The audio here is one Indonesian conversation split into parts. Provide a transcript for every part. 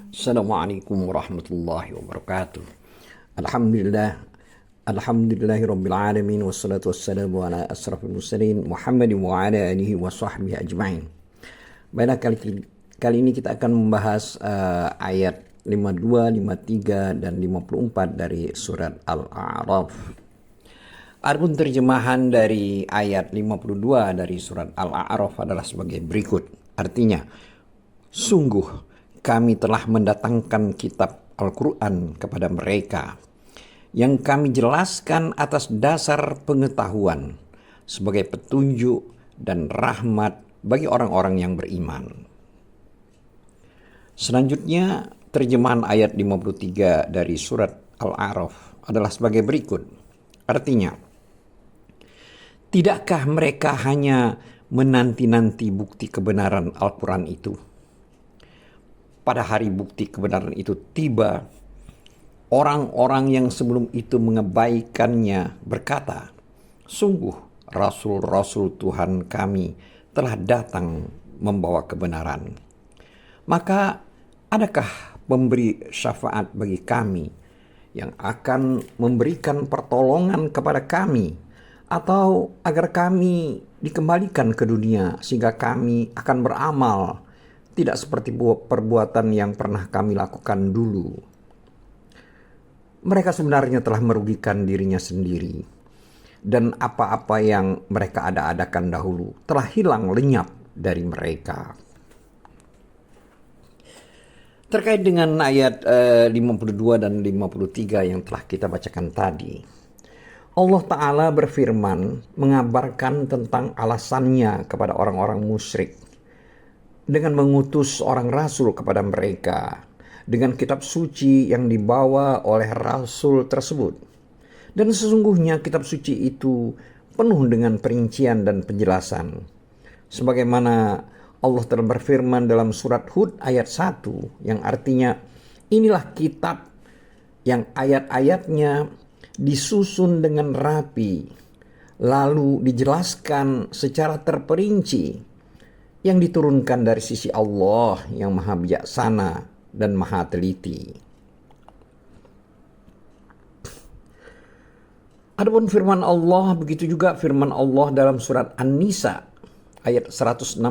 Assalamualaikum warahmatullahi wabarakatuh. Alhamdulillah. Alhamdulillahirabbil alamin wassalatu wassalamu ala asrafil mursalin Muhammadin wa ala alihi wa sahbihi ajma'in. Baiklah, kali ini kita akan membahas ayat 52, 53 dan 54 dari surat Al-A'raf. Adapun terjemahan dari ayat 52 dari surat Al-A'raf adalah sebagai berikut. Artinya, sungguh kami telah mendatangkan kitab Al-Quran kepada mereka yang kami jelaskan atas dasar pengetahuan sebagai petunjuk dan rahmat bagi orang-orang yang beriman. Selanjutnya, terjemahan ayat 53 dari surat Al-A'raf adalah sebagai berikut. Artinya, tidakkah mereka hanya menanti-nanti bukti kebenaran Al-Quran itu? Pada hari bukti kebenaran itu tiba, orang-orang yang sebelum itu mengabaikannya berkata, sungguh Rasul-Rasul Tuhan kami telah datang membawa kebenaran. Maka adakah pemberi syafaat bagi kami yang akan memberikan pertolongan kepada kami, atau agar kami dikembalikan ke dunia sehingga kami akan beramal tidak seperti perbuatan yang pernah kami lakukan dulu? Mereka sebenarnya telah merugikan dirinya sendiri, dan apa-apa yang mereka ada-adakan dahulu telah hilang lenyap dari mereka. Terkait dengan ayat 52 dan 53 yang telah kita bacakan tadi, Allah Ta'ala berfirman mengabarkan tentang alasannya kepada orang-orang musyrik dengan mengutus seorang rasul kepada mereka dengan kitab suci yang dibawa oleh rasul tersebut. Dan sesungguhnya kitab suci itu penuh dengan perincian dan penjelasan. Sebagaimana Allah telah berfirman dalam surat Hud ayat 1 yang artinya, inilah kitab yang ayat-ayatnya disusun dengan rapi, lalu dijelaskan secara terperinci, yang diturunkan dari sisi Allah yang maha bijaksana dan maha teliti. Adapun firman Allah, begitu juga firman Allah dalam surat An-Nisa ayat 166,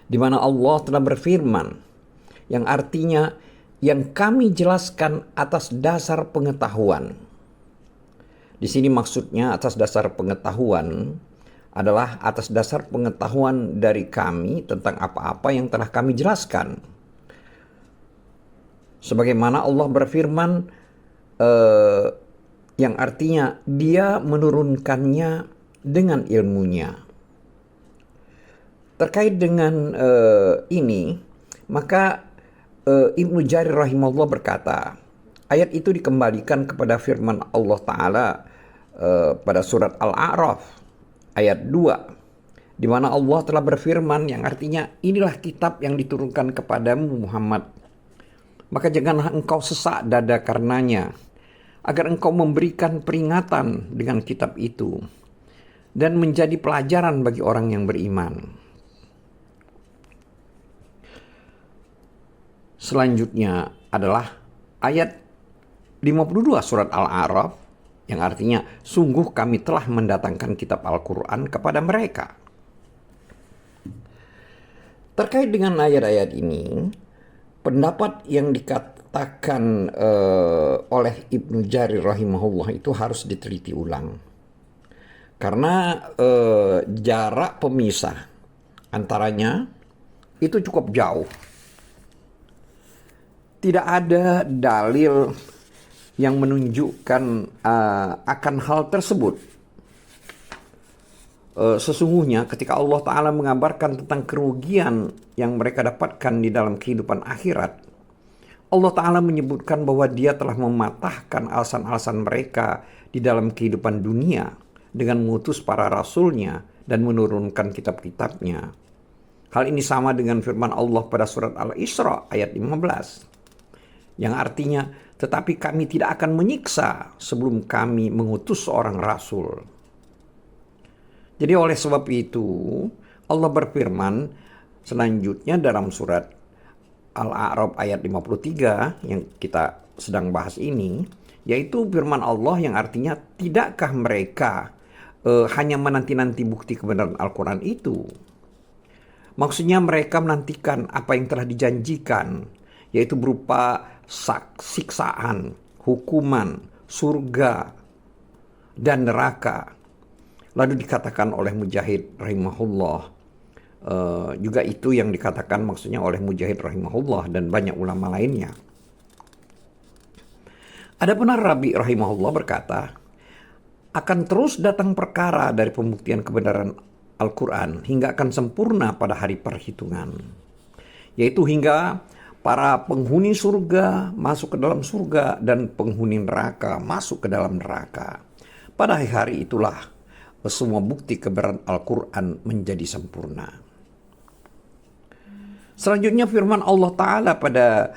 di mana Allah telah berfirman yang artinya yang kami jelaskan atas dasar pengetahuan. Di sini maksudnya atas dasar pengetahuan adalah atas dasar pengetahuan dari kami tentang apa-apa yang telah kami jelaskan. Sebagaimana Allah berfirman yang artinya Dia menurunkannya dengan ilmunya. Terkait dengan ini, maka Ibnu Jarir rahimahullah berkata, ayat itu dikembalikan kepada firman Allah Ta'ala pada surat Al-A'raf ayat 2, di mana Allah telah berfirman yang artinya, inilah kitab yang diturunkan kepadamu Muhammad, maka janganlah engkau sesak dada karenanya, agar engkau memberikan peringatan dengan kitab itu dan menjadi pelajaran bagi orang yang beriman. Selanjutnya adalah ayat 52 surat Al-A'raf yang artinya, sungguh kami telah mendatangkan kitab Al-Quran kepada mereka. Terkait dengan ayat-ayat ini, pendapat yang dikatakan oleh Ibnu Jarir rahimahullah itu harus diteliti ulang. Karena jarak pemisah antaranya itu cukup jauh. Tidak ada dalil yang menunjukkan akan hal tersebut. Sesungguhnya ketika Allah Ta'ala mengabarkan tentang kerugian yang mereka dapatkan di dalam kehidupan akhirat, Allah Ta'ala menyebutkan bahwa Dia telah mematahkan alasan-alasan mereka di dalam kehidupan dunia dengan mengutus para rasulnya dan menurunkan kitab-kitabnya. Hal ini sama dengan firman Allah pada surat Al-Isra ayat 15 yang artinya, tetapi kami tidak akan menyiksa sebelum kami mengutus seorang rasul. Jadi oleh sebab itu Allah berfirman selanjutnya dalam surat Al-A'raf ayat 53 yang kita sedang bahas ini, yaitu firman Allah yang artinya, tidakkah mereka hanya menanti-nanti bukti kebenaran Al-Quran itu? Maksudnya mereka menantikan apa yang telah dijanjikan, yaitu berupa siksaan, hukuman, surga, dan neraka. Lalu dikatakan oleh Mujahid rahimahullah, juga itu yang dikatakan maksudnya oleh Mujahid rahimahullah dan banyak ulama lainnya. Adapun Ar-Rabi rahimahullah berkata, akan terus datang perkara dari pembuktian kebenaran Al-Quran hingga akan sempurna pada hari perhitungan, yaitu hingga para penghuni surga masuk ke dalam surga dan penghuni neraka masuk ke dalam neraka. Pada hari itulah semua bukti kebenaran Al-Quran menjadi sempurna. Selanjutnya firman Allah Ta'ala pada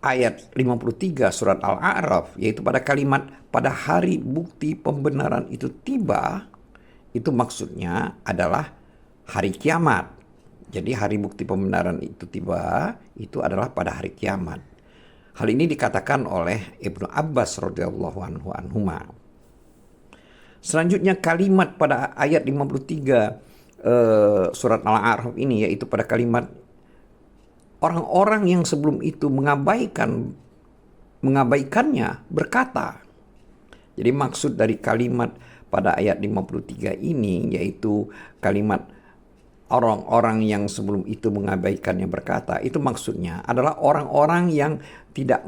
ayat 53 surat Al-A'raf, yaitu pada kalimat pada hari bukti pembenaran itu tiba, itu maksudnya adalah hari kiamat. Jadi hari bukti pembenaran itu tiba, itu adalah pada hari kiamat. Hal ini dikatakan oleh Ibnu Abbas radhiyallahu anhuma. Selanjutnya kalimat pada ayat 53 surat Al-A'raf ini, yaitu pada kalimat orang-orang yang sebelum itu mengabaikannya berkata. Jadi maksud dari kalimat pada ayat 53 ini, yaitu kalimat orang-orang yang sebelum itu mengabaikannya berkata, itu maksudnya adalah orang-orang yang tidak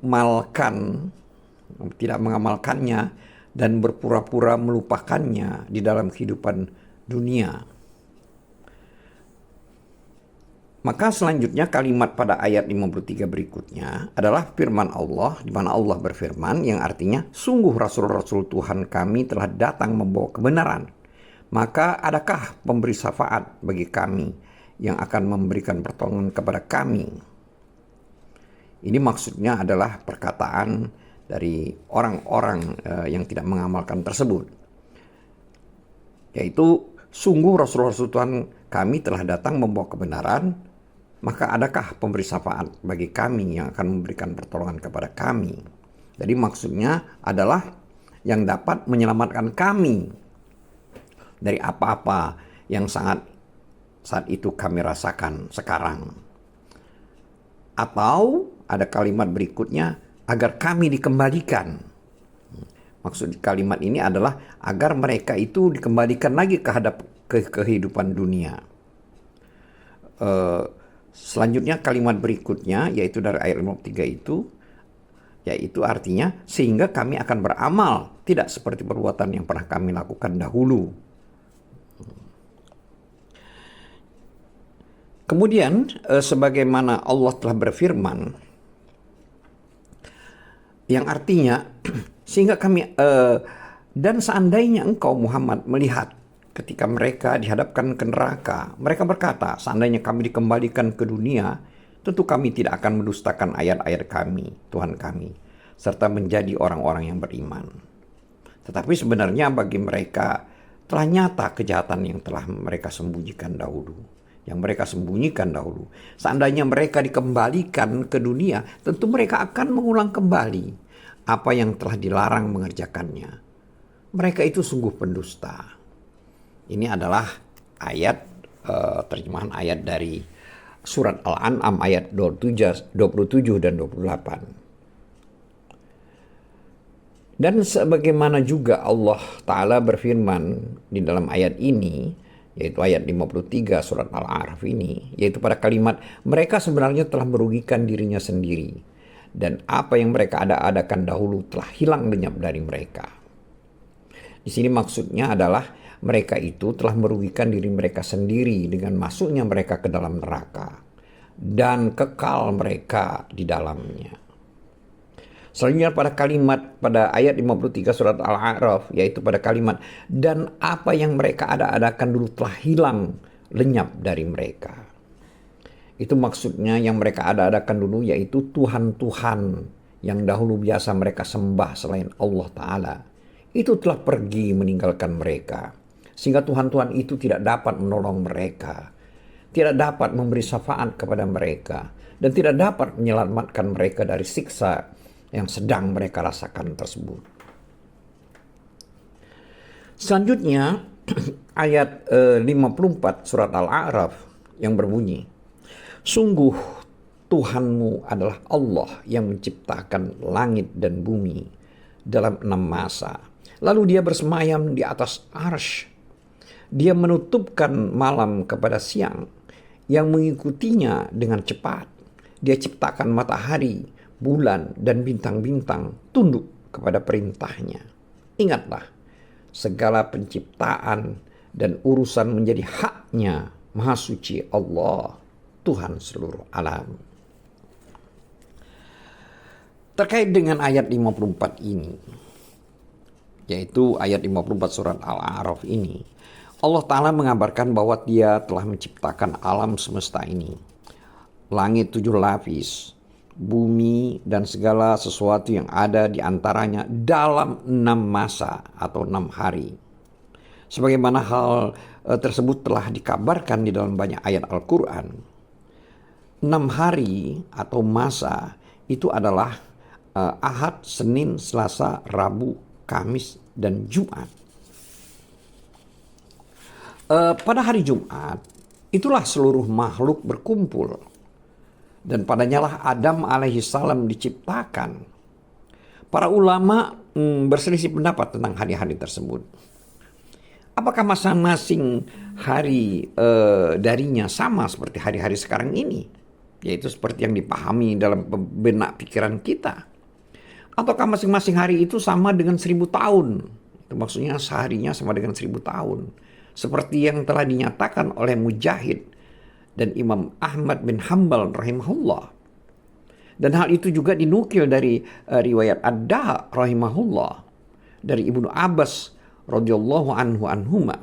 mengamalkannya dan berpura-pura melupakannya di dalam kehidupan dunia. Maka selanjutnya kalimat pada ayat 53 berikutnya adalah firman Allah, di mana Allah berfirman yang artinya, sungguh rasul-rasul Tuhan kami telah datang membawa kebenaran. Maka adakah pemberi syafaat bagi kami yang akan memberikan pertolongan kepada kami? Ini maksudnya adalah perkataan dari orang-orang yang tidak mengamalkan tersebut, yaitu sungguh rasul-rasul Tuhan kami telah datang membawa kebenaran. Maka adakah pemberi syafaat bagi kami yang akan memberikan pertolongan kepada kami? Jadi maksudnya adalah yang dapat menyelamatkan kami dari apa-apa yang saat itu kami rasakan sekarang. Atau ada kalimat berikutnya, agar kami dikembalikan. Maksud kalimat ini adalah agar mereka itu dikembalikan lagi ke kehidupan dunia. Selanjutnya kalimat berikutnya, yaitu dari ayat 53 itu, yaitu artinya sehingga kami akan beramal tidak seperti perbuatan yang pernah kami lakukan dahulu. Kemudian sebagaimana Allah telah berfirman yang artinya sehingga kami dan seandainya engkau Muhammad melihat ketika mereka dihadapkan ke neraka, mereka berkata, seandainya kami dikembalikan ke dunia, tentu kami tidak akan mendustakan ayat-ayat kami, Tuhan kami, serta menjadi orang-orang yang beriman. Tetapi sebenarnya bagi mereka telah nyata kejahatan yang telah mereka sembunyikan dahulu. Seandainya mereka dikembalikan ke dunia, tentu mereka akan mengulang kembali apa yang telah dilarang mengerjakannya. Mereka itu sungguh pendusta. Ini adalah ayat terjemahan ayat dari surat Al-An'am ayat 27 dan 28. Dan sebagaimana juga Allah Ta'ala berfirman di dalam ayat ini, yaitu ayat 53 surat Al-A'raf ini, yaitu pada kalimat mereka sebenarnya telah merugikan dirinya sendiri, dan apa yang mereka ada-adakan dahulu telah hilang lenyap dari mereka. Di sini maksudnya adalah mereka itu telah merugikan diri mereka sendiri dengan masuknya mereka ke dalam neraka dan kekal mereka di dalamnya. Selanjutnya pada kalimat pada ayat 53 surat Al-A'raf, yaitu pada kalimat dan apa yang mereka ada-adakan dulu telah hilang lenyap dari mereka. Itu maksudnya yang mereka ada-adakan dulu yaitu Tuhan-Tuhan yang dahulu biasa mereka sembah selain Allah Ta'ala. Itu telah pergi meninggalkan mereka, sehingga Tuhan-Tuhan itu tidak dapat menolong mereka. tidak dapat memberi syafaat kepada mereka, dan tidak dapat menyelamatkan mereka dari siksa yang sedang mereka rasakan tersebut. Selanjutnya ayat 54 surat Al-A'raf yang berbunyi, sungguh Tuhanmu adalah Allah yang menciptakan langit dan bumi dalam 6 masa. Lalu dia bersemayam di atas arsy. Dia menutupkan malam kepada siang yang mengikutinya dengan cepat. Dia ciptakan matahari, bulan, dan bintang-bintang tunduk kepada perintahnya. Ingatlah, segala penciptaan dan urusan menjadi haknya Maha Suci Allah, Tuhan seluruh alam. Terkait dengan ayat 54 ini, yaitu ayat 54 surat Al-A'raf ini, Allah Ta'ala mengabarkan bahwa Dia telah menciptakan alam semesta ini, langit 7 lapis, bumi dan segala sesuatu yang ada di antaranya dalam 6 masa atau 6 hari. Sebagaimana hal tersebut telah dikabarkan di dalam banyak ayat Al-Quran. 6 hari atau masa itu adalah Ahad, Senin, Selasa, Rabu, Kamis, dan Jumat. Pada hari Jumat, itulah seluruh makhluk berkumpul. Dan padanya lah Adam alaihissalam diciptakan. Para ulama berselisih pendapat tentang hari-hari tersebut. Apakah masing-masing hari darinya sama seperti hari-hari sekarang ini? Yaitu seperti yang dipahami dalam benak pikiran kita. Ataukah masing-masing hari itu sama dengan 1000 tahun? Itu maksudnya seharinya sama dengan 1000 tahun. Seperti yang telah dinyatakan oleh Mujahid dan Imam Ahmad bin Hanbal rahimahullah. Dan hal itu juga dinukil dari riwayat Ad-Daha rahimahullah, dari Ibnu Abbas radhiyallahu anhuma.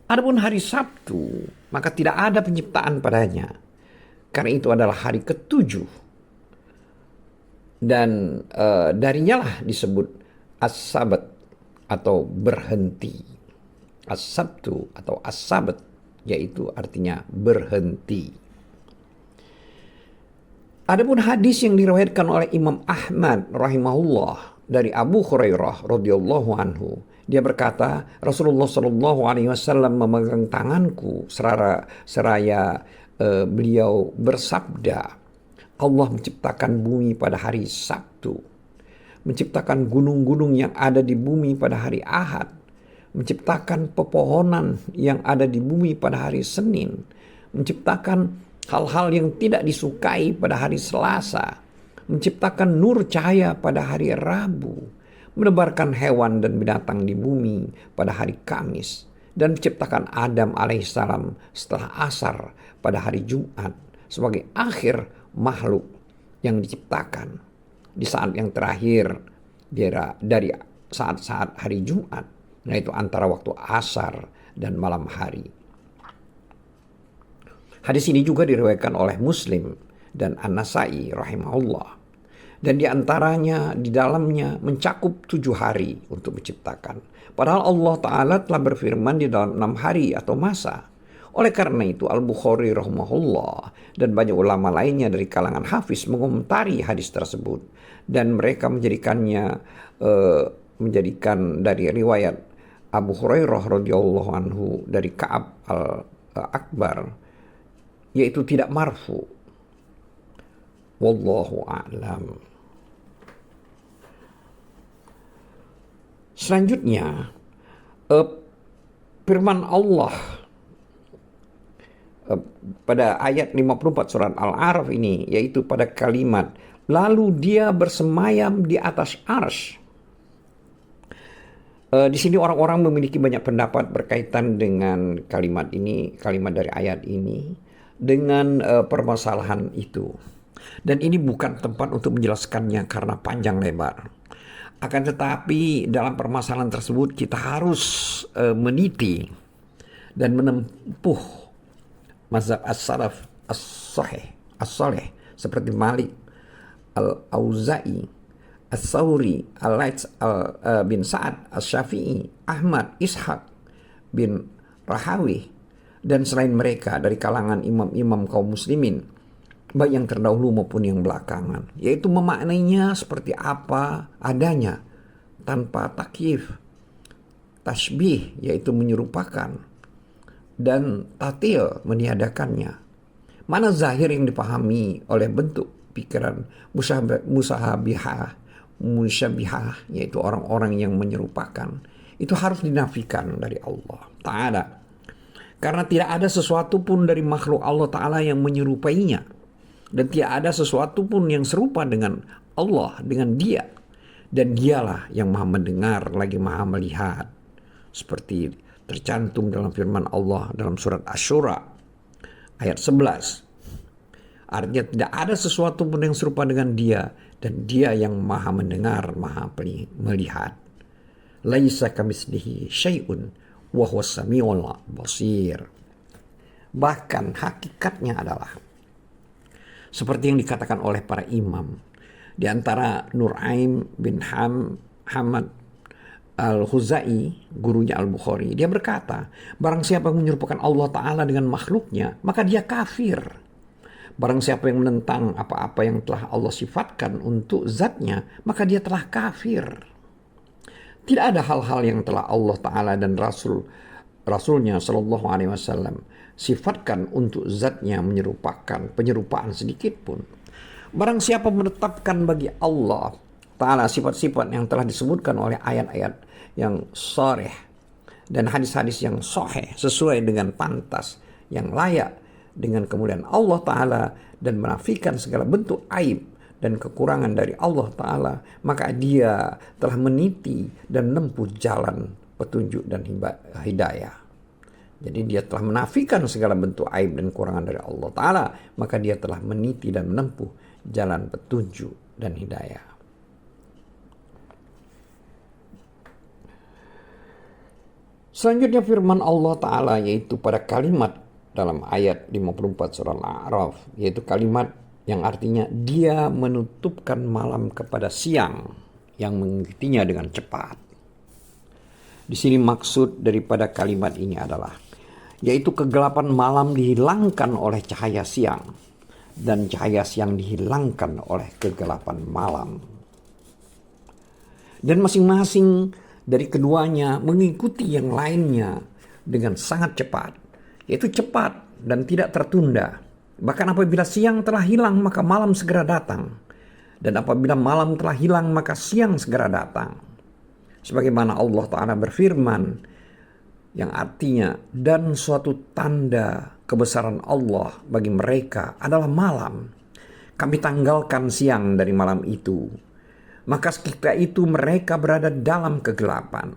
Adapun hari Sabtu, maka tidak ada penciptaan padanya, karena itu adalah hari ke-7. Dan darinya lah disebut as-sabat atau berhenti. As-sabtu atau as-sabat, yaitu artinya berhenti. Adapun hadis yang diriwayatkan oleh Imam Ahmad rahimahullah dari Abu Hurairah radhiyallahu anhu, dia berkata, Rasulullah sallallahu alaihi wasallam memegang tanganku seraya beliau bersabda, Allah menciptakan bumi pada hari Sabtu, menciptakan gunung-gunung yang ada di bumi pada hari Ahad, menciptakan pepohonan yang ada di bumi pada hari Senin, menciptakan hal-hal yang tidak disukai pada hari Selasa, menciptakan nur cahaya pada hari Rabu, menebarkan hewan dan binatang di bumi pada hari Kamis, dan menciptakan Adam alaihissalam setelah asar pada hari Jumat sebagai akhir makhluk yang diciptakan di saat yang terakhir dari saat-saat hari Jumat, yaitu antara waktu asar dan malam hari. Hadis ini juga diriwayatkan oleh Muslim dan An-Nasai rahimahullah. Dan di antaranya di dalamnya mencakup 7 hari untuk menciptakan. Padahal Allah Ta'ala telah berfirman di dalam 6 hari atau masa. Oleh karena itu Al-Bukhari rahimahullah dan banyak ulama lainnya dari kalangan hafiz mengomentari hadis tersebut. Dan mereka menjadikan dari riwayat Abu Hurairah radhiyallahu anhu dari Ka'ab al-Akbar, yaitu tidak marfu. Wallahu a'lam. Selanjutnya firman Allah pada ayat 54 surat Al-A'raf ini, yaitu pada kalimat lalu dia bersemayam di atas arsy. Di sini orang-orang memiliki banyak pendapat berkaitan dengan kalimat ini, kalimat dari ayat ini, dengan permasalahan itu. Dan ini bukan tempat untuk menjelaskannya karena panjang lebar. Akan tetapi dalam permasalahan tersebut kita harus meniti dan menempuh mazhab as-salaf as-saleh seperti Malik, Al-Auza'i, As-Sawri, Al-Laits bin Sa'ad, As-Syafi'i, Ahmad, Ishaq bin Rahawi, dan selain mereka dari kalangan imam-imam kaum muslimin, baik yang terdahulu maupun yang belakangan, yaitu memaknainya seperti apa adanya tanpa takyif, tasbih yaitu menyerupakan, dan tatil meniadakannya. Mana zahir yang dipahami oleh bentuk pikiran musyabihah, yaitu orang-orang yang menyerupakan, itu harus dinafikan dari Allah Ta'ala. Karena tidak ada sesuatu pun dari makhluk Allah Ta'ala yang menyerupainya. Dan tidak ada sesuatu pun yang serupa dengan Allah, dengan Dia. Dan Dialah yang maha mendengar lagi maha melihat. Seperti tercantum dalam firman Allah dalam surat Asy-Syura ayat 11. Artinya tidak ada sesuatu pun yang serupa dengan Dia. Dan Dia yang maha mendengar, maha melihat. Laisa kamitslihi syai'un wa huwas samiul basir. Bahkan hakikatnya adalah seperti yang dikatakan oleh para imam. Di antara Nuraim bin Hamad Al-Khuzai, gurunya Al-Bukhari, dia berkata, barang siapa yang menyerupakan Allah Ta'ala dengan makhluknya, maka dia kafir. Barang siapa yang menentang apa-apa yang telah Allah sifatkan untuk zatnya, maka dia telah kafir. Tidak ada hal-hal yang telah Allah Ta'ala dan Rasulnya Sallallahu Alaihi Wasallam sifatkan untuk zatnya menyerupakan penyerupaan sedikit pun. Barang siapa menetapkan bagi Allah Ta'ala sifat-sifat yang telah disebutkan oleh ayat-ayat yang sharih dan hadis-hadis yang sahih sesuai dengan pantas yang layak dengan kemuliaan Allah Ta'ala dan menafikan segala bentuk aib dan kekurangan dari Allah Ta'ala, maka dia telah meniti dan menempuh jalan petunjuk dan hidayah. Jadi dia telah menafikan segala bentuk aib dan kekurangan dari Allah Ta'ala, maka dia telah meniti dan menempuh jalan petunjuk dan hidayah. Selanjutnya firman Allah Ta'ala yaitu pada kalimat dalam ayat 54 surah Al-A'raf, yaitu kalimat yang artinya dia menutupkan malam kepada siang yang mengikutinya dengan cepat. Di sini maksud daripada kalimat ini adalah yaitu kegelapan malam dihilangkan oleh cahaya siang dan cahaya siang dihilangkan oleh kegelapan malam. Dan masing-masing dari keduanya mengikuti yang lainnya dengan sangat cepat, yaitu cepat dan tidak tertunda. Bahkan apabila siang telah hilang maka malam segera datang. Dan apabila malam telah hilang maka siang segera datang. Sebagaimana Allah Ta'ala berfirman yang artinya dan suatu tanda kebesaran Allah bagi mereka adalah malam. Kami tanggalkan siang dari malam itu. Maka ketika itu mereka berada dalam kegelapan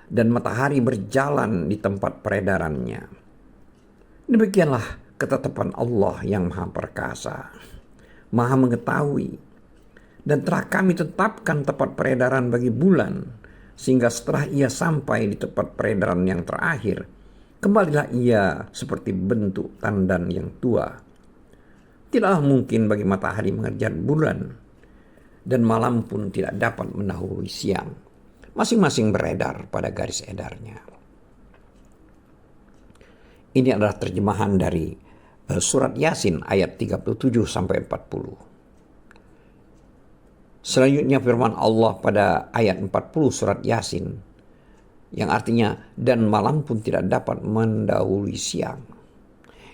dan matahari berjalan di tempat peredarannya. Demikianlah ketetapan Allah yang maha perkasa, maha mengetahui, dan telah kami tetapkan tempat peredaran bagi bulan, sehingga setelah ia sampai di tempat peredaran yang terakhir, kembalilah ia seperti bentuk tandan yang tua. Tidaklah mungkin bagi matahari mengejar bulan, dan malam pun tidak dapat mendahului siang. Masing-masing beredar pada garis edarnya. Ini adalah terjemahan dari surat Yasin ayat 37 sampai 40. Selanjutnya firman Allah pada ayat 40 surat Yasin yang artinya dan malam pun tidak dapat mendahului siang.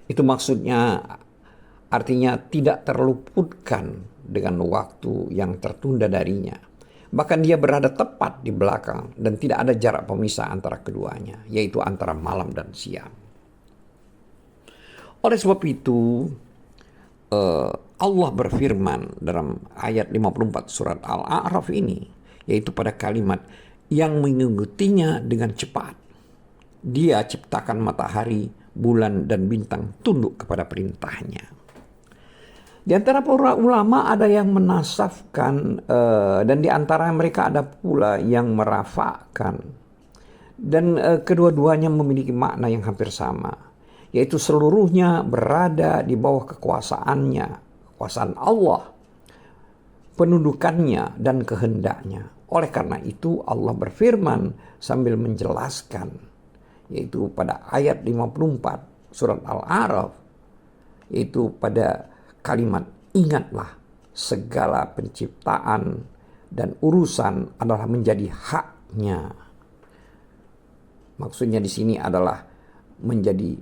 Itu maksudnya artinya tidak terluputkan dengan waktu yang tertunda darinya. Bahkan dia berada tepat di belakang dan tidak ada jarak pemisah antara keduanya, yaitu antara malam dan siang. Oleh sebab itu, Allah berfirman dalam ayat 54 surat Al-A'raf ini, yaitu pada kalimat yang mengikutinya dengan cepat. Dia ciptakan matahari, bulan, dan bintang tunduk kepada perintahnya. Di antara para ulama ada yang menasafkan dan di antara mereka ada pula yang merafakkan. Dan kedua-duanya memiliki makna yang hampir sama. Yaitu seluruhnya berada di bawah kekuasaan Allah, pendudukannya dan kehendaknya. Oleh karena itu Allah berfirman sambil menjelaskan, yaitu pada ayat 54 surat Al-A'raf, yaitu pada kalimat ingatlah segala penciptaan dan urusan adalah menjadi haknya. Maksudnya di sini adalah menjadi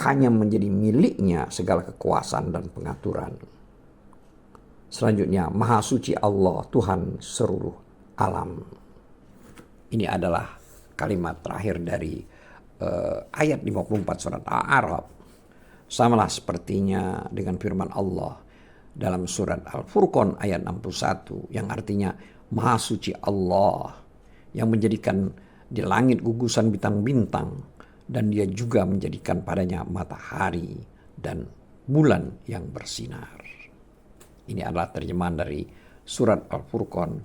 hanya menjadi miliknya segala kekuasaan dan pengaturan. Selanjutnya, Maha Suci Allah, Tuhan seluruh alam. Ini adalah kalimat terakhir dari ayat 54 surat Al-A'raf. Samalah sepertinya dengan firman Allah dalam surat Al-Furqan ayat 61 yang artinya Maha Suci Allah yang menjadikan di langit gugusan bintang-bintang dan dia juga menjadikan padanya matahari dan bulan yang bersinar. Ini adalah terjemahan dari surat Al-Furqan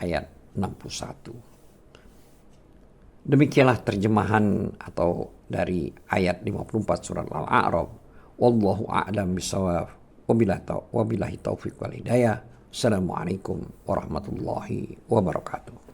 ayat 61. Demikianlah terjemahan atau dari ayat 54 surat Al-A'raf. Wallahu a'lam bishawab. Wabillahi taufiq wal hidayah. Assalamualaikum warahmatullahi wabarakatuh.